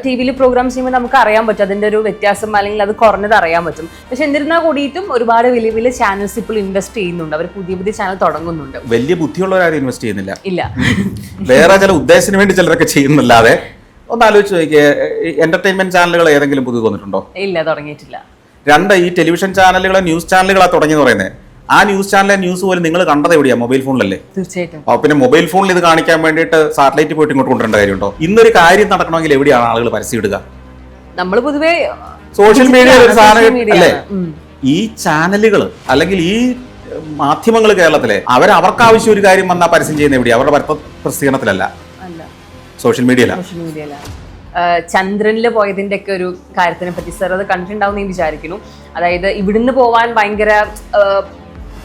T വിയിൽ programme ചെയ്യുമ്പോൾ നമുക്ക് അറിയാൻ പറ്റും അതിന്റെ ഒരു വ്യത്യാസം അല്ലെങ്കിൽ അത് കുറഞ്ഞത് അറിയാൻ പറ്റും. പക്ഷെ എന്നിരുന്നാൽ കൂടിയിട്ടും ഒരുപാട് വലിയ വലിയ ചാനൽസ് ഇപ്പോൾ ഇൻവെസ്റ്റ് ചെയ്യുന്നുണ്ട്. അവർ പുതിയ പുതിയ ചാനൽ തുടങ്ങുന്നുണ്ട്. വലിയ ബുദ്ധിയുള്ളവരാരും ഇൻവെസ്റ്റ് ചെയ്യുന്നില്ല. ഇല്ല, വേറെ ചില ഉദ്ദേശത്തിന് വേണ്ടി ചിലരൊക്കെ ചെയ്യുന്നില്ലാതെ. ഒന്ന് ആലോചിച്ച് നോക്കിയേ, എന്റർടൈൻമെന്റ് ചാനലുകൾ ഏതെങ്കിലും പുതിയത് വന്നിട്ടുണ്ടോ? ഇല്ല, തുടങ്ങിയിട്ടില്ല. ഈ ടെലിവിഷൻ ചാനലുകളെ ന്യൂസ് ചാനലുകളാ തുടങ്ങിയെന്ന് പറയുന്നത്. ആ ന്യൂസ് ചാനലിലെ ന്യൂസ് പോലും നിങ്ങൾ കണ്ടത് എവിടെയാ? മൊബൈൽ ഫോണിലല്ലേ? തീർച്ചയായിട്ടും. പിന്നെ മൊബൈൽ ഫോണിൽ ഇത് കാണിക്കാൻ വേണ്ടിയിട്ട് സാറ്റലൈറ്റ് പോയിട്ട് ഇങ്ങോട്ട് കൊണ്ടുവരേണ്ട കാര്യമുണ്ടോ? ഇന്നൊരു കാര്യം നടക്കണമെങ്കിൽ എവിടെയാണ് ആളുകൾ പരസ്യം ഇടുക? നമ്മൾ പൊതുവെ സോഷ്യൽ മീഡിയ ഒരു സാധനം അല്ലേ? ഈ ചാനലുകൾ അല്ലെങ്കിൽ ഈ മാധ്യമങ്ങൾ കേരളത്തിലെ അവർക്ക് ആവശ്യം ഒരു കാര്യം വന്നാൽ പരസ്യം ചെയ്യുന്ന എവിടെയാ? അവരുടെ പ്രസിദ്ധീകരണത്തിലല്ല, സോഷ്യൽ മീഡിയയിലാണ്. ചന്ദ്രനിൽ പോയതിന്റെ ഒക്കെ ഒരു കാര്യത്തിനെ പറ്റി സർ അത് കണ്ടിട്ടുണ്ടാവും എന്ന് വിചാരിക്കുന്നു. അതായത് ഇവിടുന്ന് പോവാൻ ഭയങ്കര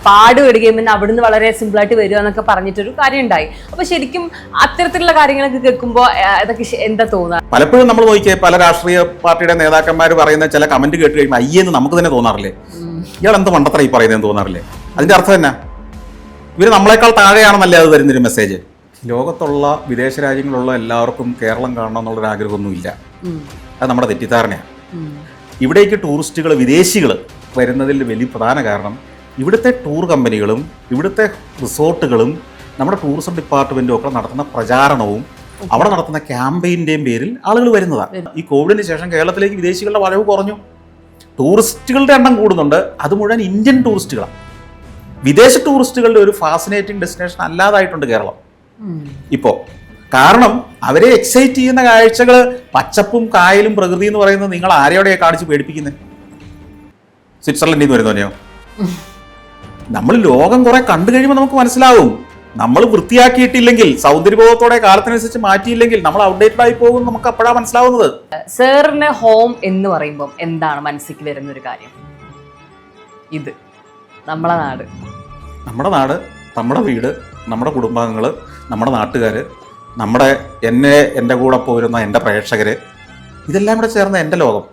പാട് വരികയും പിന്നെ അവിടുന്ന് വളരെ സിമ്പിളായിട്ട് വരിക എന്നൊക്കെ പറഞ്ഞിട്ടൊരു കാര്യം ഉണ്ടായി. അപ്പൊ ശരിക്കും അത്തരത്തിലുള്ള കാര്യങ്ങളൊക്കെ കേൾക്കുമ്പോൾ അതൊക്കെ എന്താ തോന്നുക? പലപ്പോഴും നമ്മൾ നോക്കിയേ, പല രാഷ്ട്രീയ പാർട്ടിയുടെ നേതാക്കന്മാർ പറയുന്ന ചില കമന്റ് കേട്ട് കഴിയുമ്പോൾ അയ്യെന്ന് നമുക്ക് തന്നെ തോന്നാറില്ലേ? ഇയാൾ എന്ത് മണ്ടത്തരം ഈ പറയുന്നതെന്ന് തോന്നാറില്ലേ? അതിന്റെ അർത്ഥം എന്നാ? ഇവര് നമ്മളെക്കാൾ താഴെയാണെന്നല്ലേ അത് വരുന്നൊരു മെസ്സേജ്. ലോകത്തുള്ള വിദേശ രാജ്യങ്ങളുള്ള എല്ലാവർക്കും കേരളം കാണണം എന്നുള്ളൊരു ആഗ്രഹമൊന്നുമില്ല. അത് നമ്മുടെ തെറ്റിദ്ധാരണയാണ്. ഇവിടേക്ക് ടൂറിസ്റ്റുകൾ, വിദേശികൾ വരുന്നതിൽ വലിയ പ്രധാന കാരണം ഇവിടുത്തെ ടൂർ കമ്പനികളും ഇവിടുത്തെ റിസോർട്ടുകളും നമ്മുടെ ടൂറിസം ഡിപ്പാർട്ട്മെൻറ്റും ഒക്കെ നടത്തുന്ന പ്രചാരണവും അവിടെ നടത്തുന്ന ക്യാമ്പയിൻ്റെയും പേരിൽ ആളുകൾ വരുന്നതാണ്. ഈ കോവിഡിന് ശേഷം കേരളത്തിലേക്ക് വിദേശികളുടെ വരവ് കുറഞ്ഞു. ടൂറിസ്റ്റുകളുടെ എണ്ണം കൂടുന്നുണ്ട്. അത് മുഴുവൻ ഇന്ത്യൻ ടൂറിസ്റ്റുകളാണ്. വിദേശ ടൂറിസ്റ്റുകളുടെ ഒരു ഫാസിനേറ്റിംഗ് ഡെസ്റ്റിനേഷൻ അല്ലാതായിട്ടുണ്ട് കേരളം ഇപ്പോൾ. കാരണം അവരെ എക്സൈറ്റ് ചെയ്യുന്ന കാഴ്ചകൾ, പച്ചപ്പും കായലും പ്രകൃതി എന്ന് പറയുന്നത് നിങ്ങൾ ആരെയോടെയാണ് കാണിച്ച് പേടിപ്പിക്കുന്നത്? സ്വിറ്റ്സർലൻഡിൽ നിന്ന് വരുന്നവനെയോ? നമ്മൾ ലോകം കുറെ കണ്ടു കഴിയുമ്പോൾ നമുക്ക് മനസ്സിലാവും, നമ്മൾ വൃത്തിയാക്കിയിട്ടില്ലെങ്കിൽ, സൗന്ദര്യബോധത്തോടെ കാലത്തിനനുസരിച്ച് മാറ്റിയില്ലെങ്കിൽ നമ്മൾ ഔട്ട്ഡേറ്റഡ് ആയി പോകും. നമുക്ക് അപ്പോഴാണ് മനസ്സിലാവുന്നത്. സാറിന് ഹോം എന്ന് പറയുമ്പോൾ എന്താണ് മനസ്സിലേക്ക് വരുന്ന ഒരു കാര്യം? ഇത് നമ്മുടെ നാട്, നമ്മുടെ വീട്, നമ്മുടെ കുടുംബാംഗങ്ങൾ, നമ്മുടെ നാട്ടുകാർ, എൻ്റെ കൂടെ പോരുന്ന എൻ്റെ പ്രേക്ഷകർ, ഇതെല്ലാം കൂടെ ചേർന്ന എൻ്റെ ലോകം.